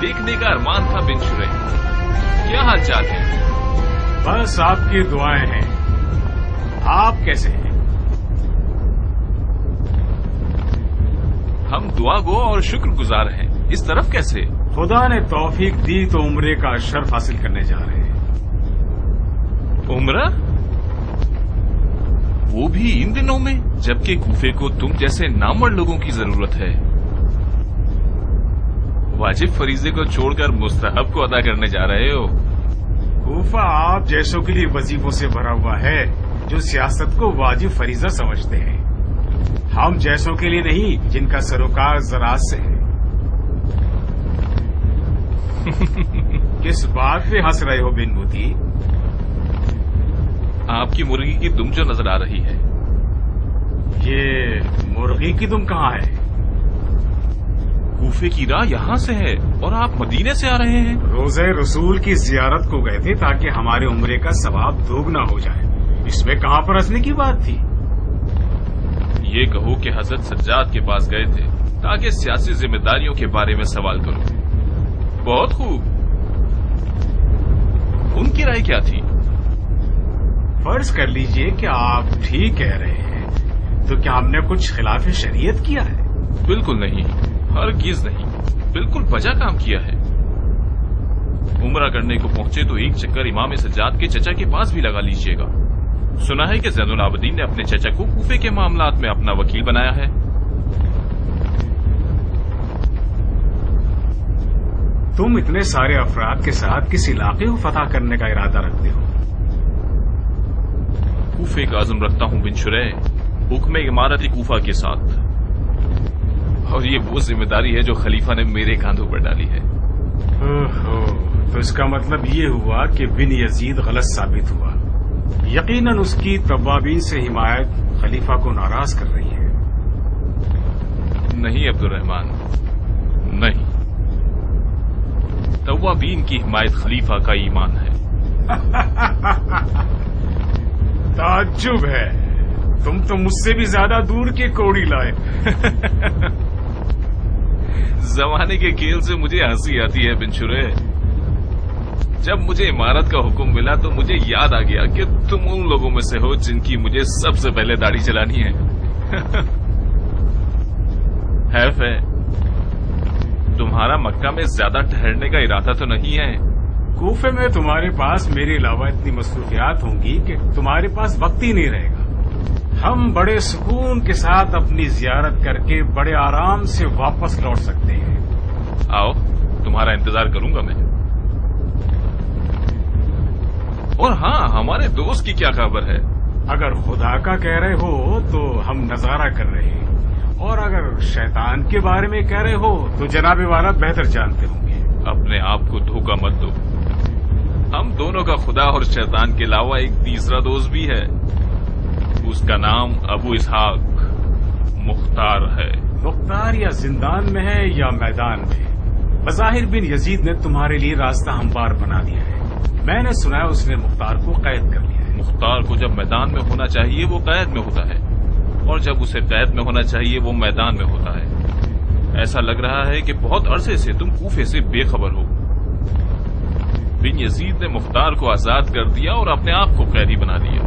دیکھنے کا ارمان تھا بن شریح. کیا حال چال ہے؟ بس آپ کی دعائیں ہیں. آپ کیسے ہیں؟ ہم دعا گو اور شکر گزار ہیں. اس طرف کیسے؟ خدا نے توفیق دی تو عمرے کا شرف حاصل کرنے جا رہے ہیں. عمرہ؟ وہ بھی ان دنوں میں، جبکہ کوفے کو تم جیسے نامور لوگوں کی ضرورت ہے. واجب فریضے کو چھوڑ کر مستحب کو ادا کرنے جا رہے ہو. کوفہ آپ جیسوں کے لیے وظیفوں سے بھرا ہوا ہے جو سیاست کو واجب فریضہ سمجھتے ہیں. ہم جیسوں کے لیے نہیں جن کا سروکار زراعت سے ہے. کس بات پہ ہنس رہے ہو بن موتی؟ آپ کی مرغی کی دم جو نظر آ رہی ہے. یہ مرغی کی دم کہاں ہے؟ کوفے کی راہ یہاں سے ہے اور آپ مدینے سے آ رہے ہیں. روزہ رسول کی زیارت کو گئے تھے تاکہ ہمارے عمرے کا ثواب دوگنا ہو جائے. اس میں کہاں پر ہنسنے کی بات تھی؟ یہ کہو کہ حضرت سجاد کے پاس گئے تھے تاکہ سیاسی ذمہ داریوں کے بارے میں سوال کرو. بہت خوب. ان کی رائے کیا تھی؟ فرض کر لیجئے کہ آپ ٹھیک کہہ رہے ہیں تو کیا ہم نے کچھ خلاف شریعت کیا ہے؟ بالکل نہیں، ہرگز نہیں. بالکل بجا کام کیا ہے. عمرہ کرنے کو پہنچے تو ایک چکر امام سجاد کے چچا کے پاس بھی لگا لیجئے گا. سنا ہے کہ زین العابدین نے اپنے چچا کو کوفے کے معاملات میں اپنا وکیل بنایا ہے. تم اتنے سارے افراد کے ساتھ کس علاقے کو فتح کرنے کا ارادہ رکھتے ہو؟ کوفے کا عزم رکھتا ہوں بن شریح، حکم عمارت کوفہ کے ساتھ، اور یہ وہ ذمہ داری ہے جو خلیفہ نے میرے کاندھوں پر ڈالی ہے۔ تو اس کا مطلب یہ ہوا کہ بن یزید غلط ثابت ہوا۔ یقیناً اس کی توابین سے حمایت خلیفہ کو ناراض کر رہی ہے۔ نہیں عبد الرحمن، نہیں، توابین کی حمایت خلیفہ کا ایمان ہے۔ تعجب ہے، تم تو مجھ سے بھی زیادہ دور کے کوڑی لائے۔ زمانے کے کھیل سے مجھے ہنسی آتی ہے بن شریح۔ جب مجھے عمارت کا حکم ملا تو مجھے یاد آ گیا کہ تم ان لوگوں میں سے ہو جن کی مجھے سب سے پہلے داڑھی چلانی ہے۔ حیف ہے، تمہارا مکہ میں زیادہ ٹھہرنے کا ارادہ تو نہیں ہے؟ کوفے میں تمہارے پاس میرے علاوہ اتنی مصروفیات ہوں گی کہ تمہارے پاس وقت ہی نہیں رہے گا۔ ہم بڑے سکون کے ساتھ اپنی زیارت کر کے بڑے آرام سے واپس لوٹ سکتے ہیں۔ آؤ، تمہارا انتظار کروں گا میں۔ اور ہاں، ہمارے دوست کی کیا خبر ہے؟ اگر خدا کا کہہ رہے ہو تو ہم نظارہ کر رہے ہیں، اور اگر شیطان کے بارے میں کہہ رہے ہو تو جناب والا بہتر جانتے ہوں گے۔ اپنے آپ کو دھوکہ مت دو، ہم دونوں کا خدا اور شیطان کے علاوہ ایک تیسرا دوست بھی ہے، اس کا نام ابو اسحاق مختار ہے۔ مختار یا زندان میں ہے یا میدان میں، بظاہر بن یزید نے تمہارے لیے راستہ ہموار بنا دیا ہے۔ میں نے سنا ہے اس نے مختار کو قید کر لیا ہے۔ مختار کو جب میدان میں ہونا چاہیے وہ قید میں ہوتا ہے، اور جب اسے قید میں ہونا چاہیے وہ میدان میں ہوتا ہے۔ ایسا لگ رہا ہے کہ بہت عرصے سے تم کوفے سے بے خبر ہو۔ بن یزید نے مختار کو آزاد کر دیا اور اپنے آپ کو قیدی بنا دیا،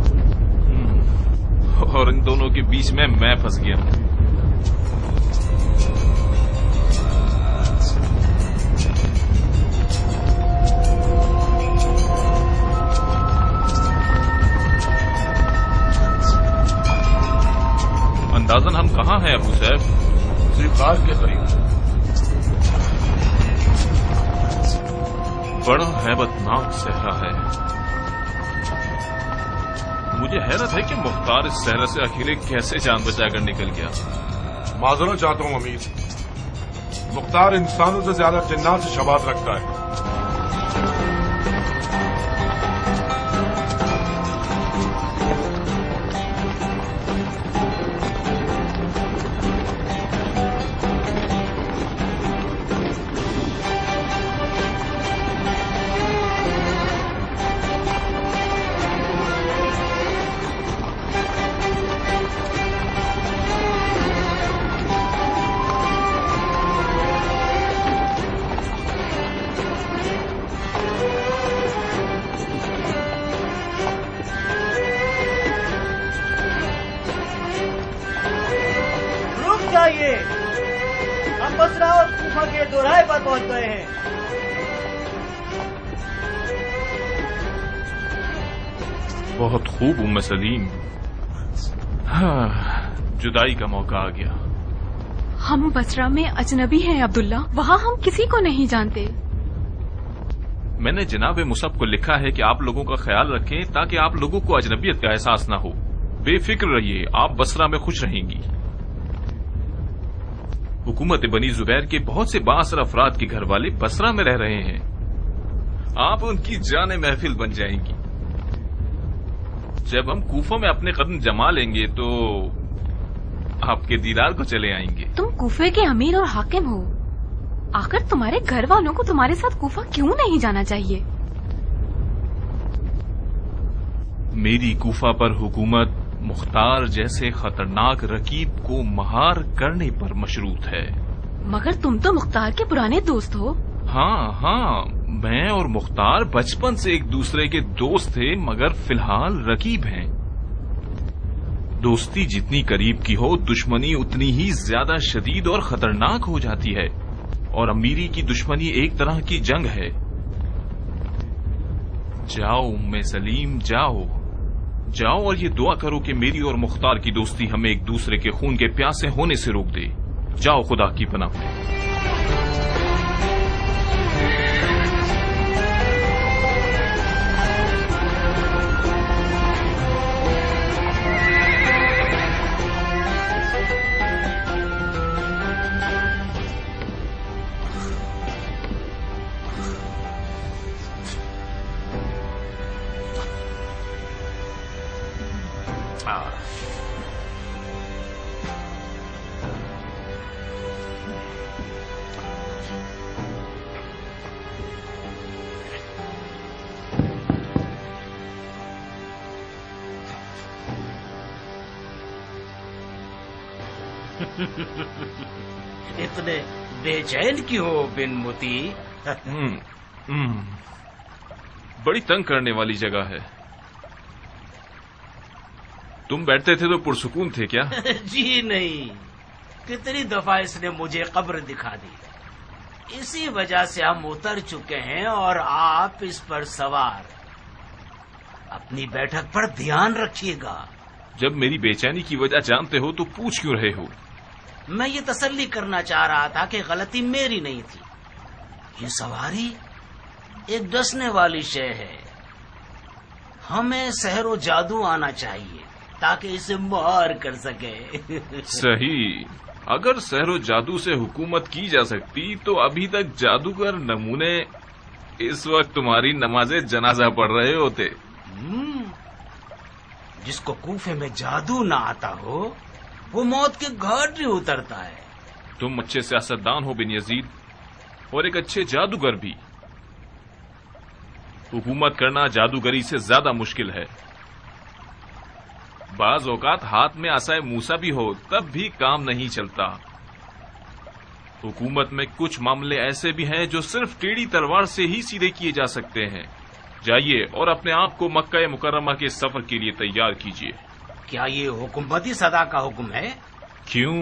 اور ان دونوں کے بیچ میں پھنس گیا ہوں۔ اندازن ہم کہاں ہیں ابو صاحب؟ غار کے قریب۔ بڑا ہیبت ناک صحرا ہے۔ مجھے حیرت ہے کہ مختار اس صحرا سے اکیلے کیسے جان بچا کر نکل گیا۔ معذرت چاہتا ہوں امیر، مختار انسانوں سے زیادہ جنات سے شباہت رکھتا ہے۔ ہم بصرہ اور کوفہ کے دوراہے پر پہنچ گئے ہیں۔ بہت خوب ام سلیم، جدائی کا موقع آ گیا۔ ہم بصرہ میں اجنبی ہیں عبداللہ، وہاں ہم کسی کو نہیں جانتے۔ میں نے جناب مصعب کو لکھا ہے کہ آپ لوگوں کا خیال رکھیں تاکہ آپ لوگوں کو اجنبیت کا احساس نہ ہو۔ بے فکر رہیے، آپ بصرہ میں خوش رہیں گی۔ حکومت بنی زبیر کے بہت سے بااثر افراد کے گھر والے بصرہ میں رہ رہے ہیں، آپ ان کی جان محفل بن جائیں گی۔ جب ہم کوفہ میں اپنے قدم جما لیں گے تو آپ کے دیدار کو چلے آئیں گے۔ تم کوفے کے امیر اور حاکم ہو، آخر تمہارے گھر والوں کو تمہارے ساتھ کوفہ کیوں نہیں جانا چاہیے؟ میری کوفہ پر حکومت مختار جیسے خطرناک رقیب کو مہار کرنے پر مشروط ہے۔ مگر تم تو مختار کے پرانے دوست ہو۔ ہاں، میں اور مختار بچپن سے ایک دوسرے کے دوست تھے، مگر فی الحال رقیب ہیں۔ دوستی جتنی قریب کی ہو، دشمنی اتنی ہی زیادہ شدید اور خطرناک ہو جاتی ہے، اور امیری کی دشمنی ایک طرح کی جنگ ہے۔ جاؤ ام سلیم، جاؤ اور یہ دعا کرو کہ میری اور مختار کی دوستی ہمیں ایک دوسرے کے خون کے پیاسے ہونے سے روک دے۔ جاؤ خدا کی پناہ میں۔ اتنے بے چین کیوں ہو بن متی؟ بڑی تنگ کرنے والی جگہ ہے. تم بیٹھتے تھے تو پرسکون تھے کیا؟ جی نہیں، کتنی دفعہ اس نے مجھے قبر دکھا دی. اسی وجہ سے ہم اتر چکے ہیں اور آپ اس پر سوار. اپنی بیٹھک پر دھیان رکھیے گا. جب میری بے چینی کی وجہ جانتے ہو تو پوچھ کیوں رہے ہو؟ میں یہ تسلی کرنا چاہ رہا تھا کہ غلطی میری نہیں تھی. یہ سواری ایک ڈسنے والی شے ہے. ہمیں سحر و جادو آنا چاہیے تاکہ اسے مہار کر سکے. صحیح. اگر سحر و جادو سے حکومت کی جا سکتی تو ابھی تک جادوگر نمونے اس وقت تمہاری نماز جنازہ پڑھ رہے ہوتے. جس کو کوفے میں جادو نہ آتا ہو وہ موت کے گھاٹ ہی اترتا ہے. تم اچھے سیاستدان ہو بن یزید اور ایک اچھے جادوگر بھی. حکومت کرنا جادوگری سے زیادہ مشکل ہے. بعض اوقات ہاتھ میں عصائے موسیٰ بھی ہو تب بھی کام نہیں چلتا. حکومت میں کچھ معاملے ایسے بھی ہیں جو صرف ٹیڑھی تلوار سے ہی سیدھے کیے جا سکتے ہیں. جائیے اور اپنے آپ کو مکہ مکرمہ کے سفر کے لیے تیار کیجیے. کیا یہ حکومتی صدا کا حکم ہے؟ کیوں؟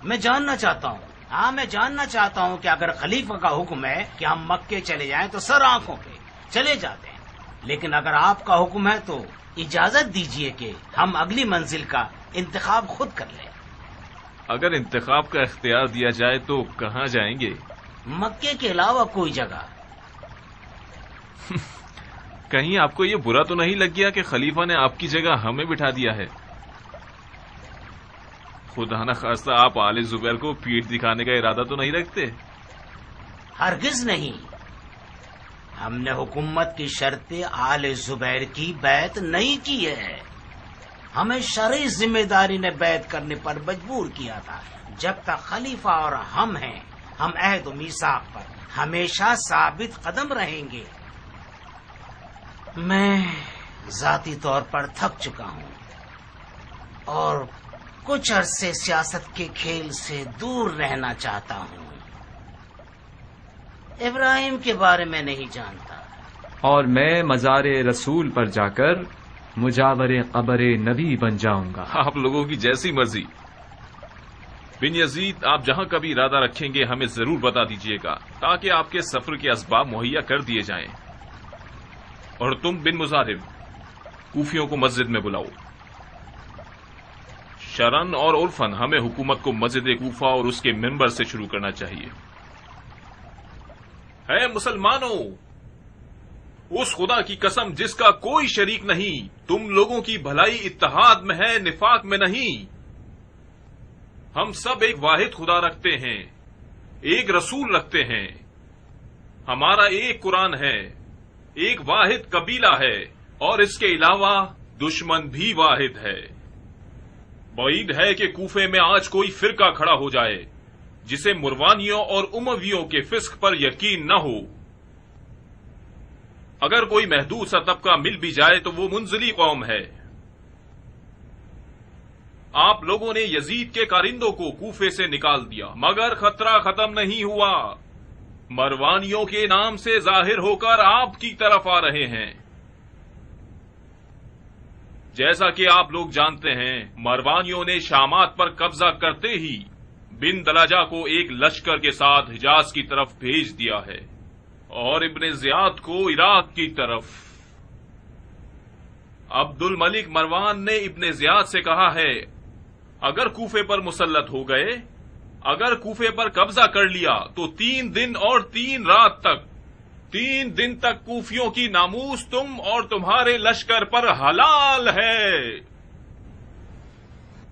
میں جاننا چاہتا ہوں. ہاں، میں جاننا چاہتا ہوں کہ اگر خلیفہ کا حکم ہے کہ ہم مکے چلے جائیں تو سر آنکھوں پہ چلے جاتے ہیں، لیکن اگر آپ کا حکم ہے تو اجازت دیجیے کہ ہم اگلی منزل کا انتخاب خود کر لیں. اگر انتخاب کا اختیار دیا جائے تو کہاں جائیں گے؟ مکے کے علاوہ کوئی جگہ. کہیں آپ کو یہ برا تو نہیں لگ گیا کہ خلیفہ نے آپ کی جگہ ہمیں بٹھا دیا ہے؟ خدا نہ خواستہ آپ آل زبیر کو پیٹھ دکھانے کا ارادہ تو نہیں رکھتے؟ ہرگز نہیں. ہم نے حکومت کی شرط آل زبیر کی بیعت نہیں کی ہے. ہمیں شرعی ذمہ داری نے بیعت کرنے پر مجبور کیا تھا. جب تک خلیفہ اور ہم ہیں ہم عہد و میثاق پر ہمیشہ ثابت قدم رہیں گے. میں ذاتی طور پر تھک چکا ہوں اور کچھ عرصے سیاست کے کھیل سے دور رہنا چاہتا ہوں. ابراہیم کے بارے میں نہیں جانتا. اور میں مزار رسول پر جا کر مجاور قبر نبی بن جاؤں گا. آپ لوگوں کی جیسی مرضی. بن یزید، آپ جہاں کا بھی ارادہ رکھیں گے ہمیں ضرور بتا دیجیے گا تاکہ آپ کے سفر کے اسباب مہیا کر دیے جائیں. اور تم بن مزاحم، کوفیوں کو مسجد میں بلاؤ. شرن اور عرفن ہمیں حکومت کو مسجد کوفہ اور اس کے ممبر سے شروع کرنا چاہیے. اے مسلمانوں، اس خدا کی قسم جس کا کوئی شریک نہیں، تم لوگوں کی بھلائی اتحاد میں ہے، نفاق میں نہیں. ہم سب ایک واحد خدا رکھتے ہیں، ایک رسول رکھتے ہیں. ہمارا ایک قرآن ہے، ایک واحد قبیلہ ہے اور اس کے علاوہ دشمن بھی واحد ہے. بعید ہے کہ کوفے میں آج کوئی فرقہ کھڑا ہو جائے جسے مروانیوں اور امویوں کے فسق پر یقین نہ ہو. اگر کوئی محدود سا طبقہ مل بھی جائے تو وہ منزلی قوم ہے. آپ لوگوں نے یزید کے کارندوں کو کوفے سے نکال دیا مگر خطرہ ختم نہیں ہوا. مروانیوں کے نام سے ظاہر ہو کر آپ کی طرف آ رہے ہیں. جیسا کہ آپ لوگ جانتے ہیں مروانیوں نے شامات پر قبضہ کرتے ہی بن دلاجہ کو ایک لشکر کے ساتھ حجاز کی طرف بھیج دیا ہے اور ابن زیاد کو عراق کی طرف. عبد الملک مروان نے ابن زیاد سے کہا ہے اگر کوفے پر مسلط ہو گئے، اگر کوفے پر قبضہ کر لیا تو 3 دن اور 3 رات تک 3 دن تک کوفیوں کی ناموس تم اور تمہارے لشکر پر حلال ہے.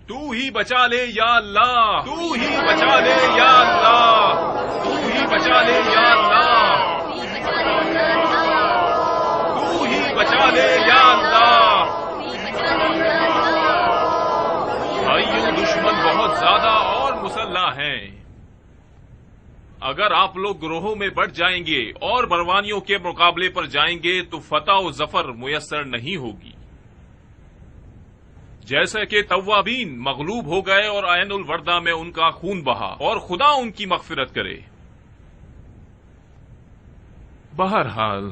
تو ہی بچا لے یا اللہ، تو ہی بچا لے یا اللہ، تو ہی بچا لے یا اللہ، تو ہی بچا لے یا اللہ. بھائیوں، دشمن بہت زیادہ اور مسلح ہیں. اگر آپ لوگ گروہوں میں بٹ جائیں گے اور مروانیوں کے مقابلے پر جائیں گے تو فتح و ظفر میسر نہیں ہوگی. جیسے کہ توابین مغلوب ہو گئے اور عین الوردہ میں ان کا خون بہا، اور خدا ان کی مغفرت کرے۔ بہرحال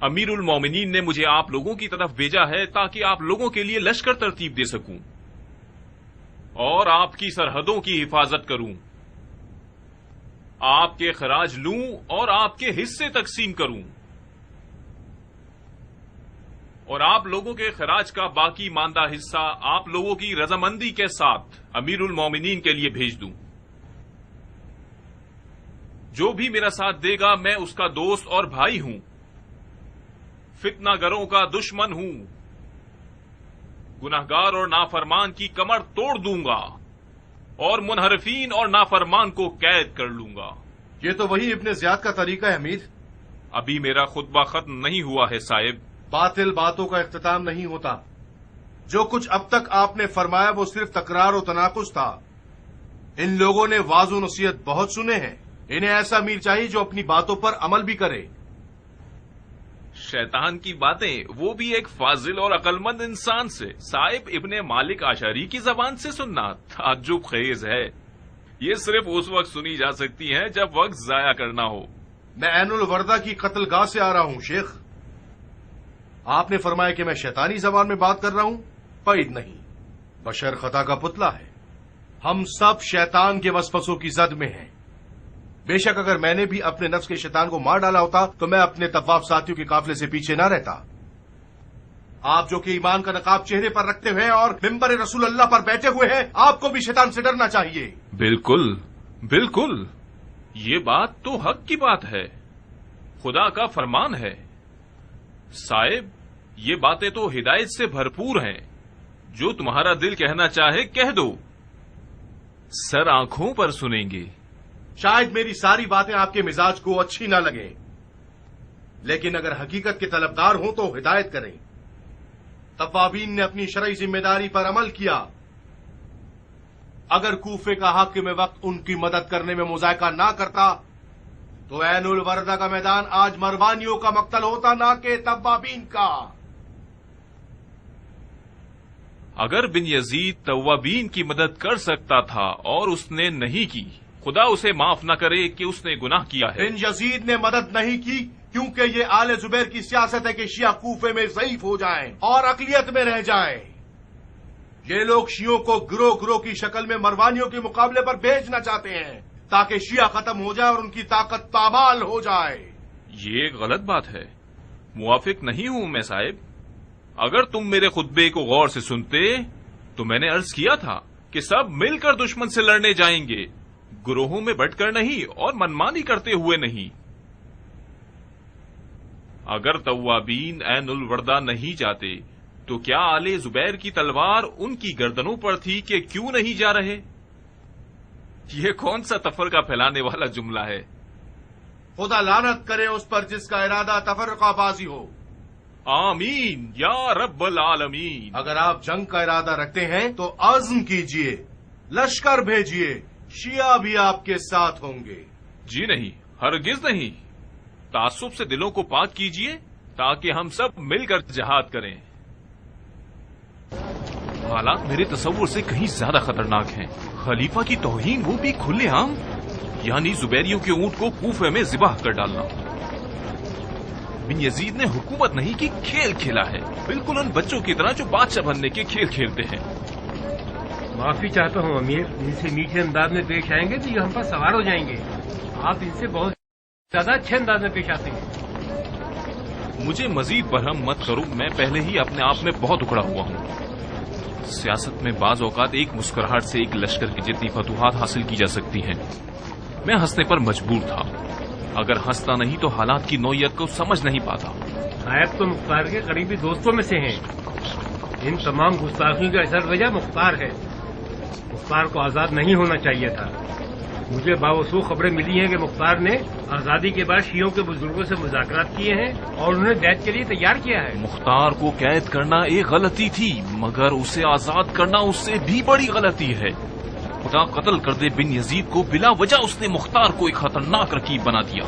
امیر المومنین نے مجھے آپ لوگوں کی طرف بھیجا ہے تاکہ آپ لوگوں کے لیے لشکر ترتیب دے سکوں اور آپ کی سرحدوں کی حفاظت کروں، آپ کے خراج لوں اور آپ کے حصے تقسیم کروں، اور آپ لوگوں کے خراج کا باقی ماندہ حصہ آپ لوگوں کی رضامندی کے ساتھ امیر المومنین کے لیے بھیج دوں۔ جو بھی میرا ساتھ دے گا میں اس کا دوست اور بھائی ہوں، فتنہ گروں کا دشمن ہوں، گناہگار اور نافرمان کی کمر توڑ دوں گا اور منحرفین اور نافرمان کو قید کر لوں گا۔ یہ تو وہی ابن زیاد کا طریقہ ہے امیر۔ ابھی میرا خطبہ ختم نہیں ہوا ہے صاحب۔ باطل باتوں کا اختتام نہیں ہوتا۔ جو کچھ اب تک آپ نے فرمایا وہ صرف تکرار و تناقض تھا۔ ان لوگوں نے واضح و نصیحت بہت سنے ہیں، انہیں ایسا امیر چاہیے جو اپنی باتوں پر عمل بھی کرے۔ شیطان کی باتیں، وہ بھی ایک فاضل اور عقلمند انسان سے۔ صاحب ابن مالک اشعری کی زبان سے سننا تعجب خیز ہے۔ یہ صرف اس وقت سنی جا سکتی ہیں جب وقت ضائع کرنا ہو۔ میں عین الوردہ کی قتل گاہ سے آ رہا ہوں شیخ۔ آپ نے فرمایا کہ میں شیطانی زبان میں بات کر رہا ہوں؟ بعید نہیں، بشر خطا کا پتلا ہے۔ ہم سب شیطان کے وسوسوں کی زد میں ہیں۔ بے شک اگر میں نے بھی اپنے نفس کے شیطان کو مار ڈالا ہوتا تو میں اپنے طواف ساتھیوں کے قافلے سے پیچھے نہ رہتا۔ آپ جو کہ ایمان کا نقاب چہرے پر رکھتے ہوئے اور ممبر رسول اللہ پر بیٹھے ہوئے ہیں، آپ کو بھی شیطان سے ڈرنا چاہیے۔ بالکل بالکل، یہ بات تو حق کی بات ہے، خدا کا فرمان ہے۔ صاحب یہ باتیں تو ہدایت سے بھرپور ہیں، جو تمہارا دل کہنا چاہے کہہ دو، سر آنکھوں پر سنیں گے۔ شاید میری ساری باتیں آپ کے مزاج کو اچھی نہ لگیں، لیکن اگر حقیقت کے طلبدار ہوں تو ہدایت کریں۔ توابین نے اپنی شرعی ذمہ داری پر عمل کیا۔ اگر کوفے کا حاکم وقت ان کی مدد کرنے میں مذائقہ نہ کرتا تو عین الوردہ کا میدان آج مروانیوں کا مقتل ہوتا، نہ کہ توابین کا۔ اگر بن یزید توابین کی مدد کر سکتا تھا اور اس نے نہیں کی، خدا اسے معاف نہ کرے کہ اس نے گناہ کیا ہے۔ بن یزید نے مدد نہیں کی کیونکہ یہ آل زبیر کی سیاست ہے کہ شیعہ کوفے میں ضعیف ہو جائیں اور اقلیت میں رہ جائیں۔ یہ لوگ شیعوں کو گروہ گروہ کی شکل میں مروانیوں کے مقابلے پر بھیجنا چاہتے ہیں تاکہ شیعہ ختم ہو جائے اور ان کی طاقت پامال ہو جائے۔ یہ ایک غلط بات ہے، موافق نہیں ہوں میں صاحب۔ اگر تم میرے خطبے کو غور سے سنتے تو میں نے عرض کیا تھا کہ سب مل کر دشمن سے لڑنے جائیں گے، گروہوں میں بٹ کر نہیں اور منمانی کرتے ہوئے نہیں۔ اگر توابین عین الوردہ نہیں جاتے تو کیا آل زبیر کی تلوار ان کی گردنوں پر تھی کہ کیوں نہیں جا رہے؟ یہ کون سا تفرقہ پھیلانے والا جملہ ہے؟ خدا لعنت کرے اس پر جس کا ارادہ تفرقہ بازی ہو۔ آمین یا رب العالمین۔ اگر آپ جنگ کا ارادہ رکھتے ہیں تو عزم کیجئے، لشکر بھیجئے، شیعہ بھی آپ کے ساتھ ہوں گے۔ جی نہیں، ہرگز نہیں۔ تعصب سے دلوں کو پاک کیجئے تاکہ ہم سب مل کر جہاد کریں۔ حالات میرے تصور سے کہیں زیادہ خطرناک ہیں۔ خلیفہ کی توہین، وہ بھی کھلے عام، یعنی زبیریوں کے اونٹ کو کوفے میں ذبح کر ڈالنا۔ بن یزید نے حکومت نہیں کی، کھیل کھیلا ہے، بالکل ان بچوں کی طرح جو بادشاہ بننے کے کھیل کھیلتے ہیں۔ معافی چاہتا ہوں امیر، ان سے میٹھے انداز میں پیش آئیں گے تو یہ ہم پر سوار ہو جائیں گے۔ آپ ان سے بہت زیادہ اچھے انداز میں پیش آتے ہیں۔ مجھے مزید برہم مت کرو، میں پہلے ہی اپنے آپ میں بہت اکڑا ہوا ہوں۔ سیاست میں بعض اوقات ایک مسکراہٹ سے ایک لشکر کی جتنی فتوحات حاصل کی جا سکتی ہیں۔ میں ہنسنے پر مجبور تھا، اگر ہنستا نہیں تو حالات کی نوعیت کو سمجھ نہیں پاتا۔ صاحب تو مختار کے قریبی دوستوں میں سے ہیں۔ ان تمام گستاخیوں کا اثر وجہ مختار ہے۔ مختار کو آزاد نہیں ہونا چاہیے تھا۔ مجھے باوثوق خبریں ملی ہیں کہ مختار نے آزادی کے بعد شیعوں کے بزرگوں سے مذاکرات کیے ہیں اور انہیں بیعت کے لیے تیار کیا ہے۔ مختار کو قید کرنا ایک غلطی تھی، مگر اسے آزاد کرنا اس سے بھی بڑی غلطی ہے۔ خدا قتل کر دے بن یزید کو، بلا وجہ اس نے مختار کو ایک خطرناک رقیب بنا دیا۔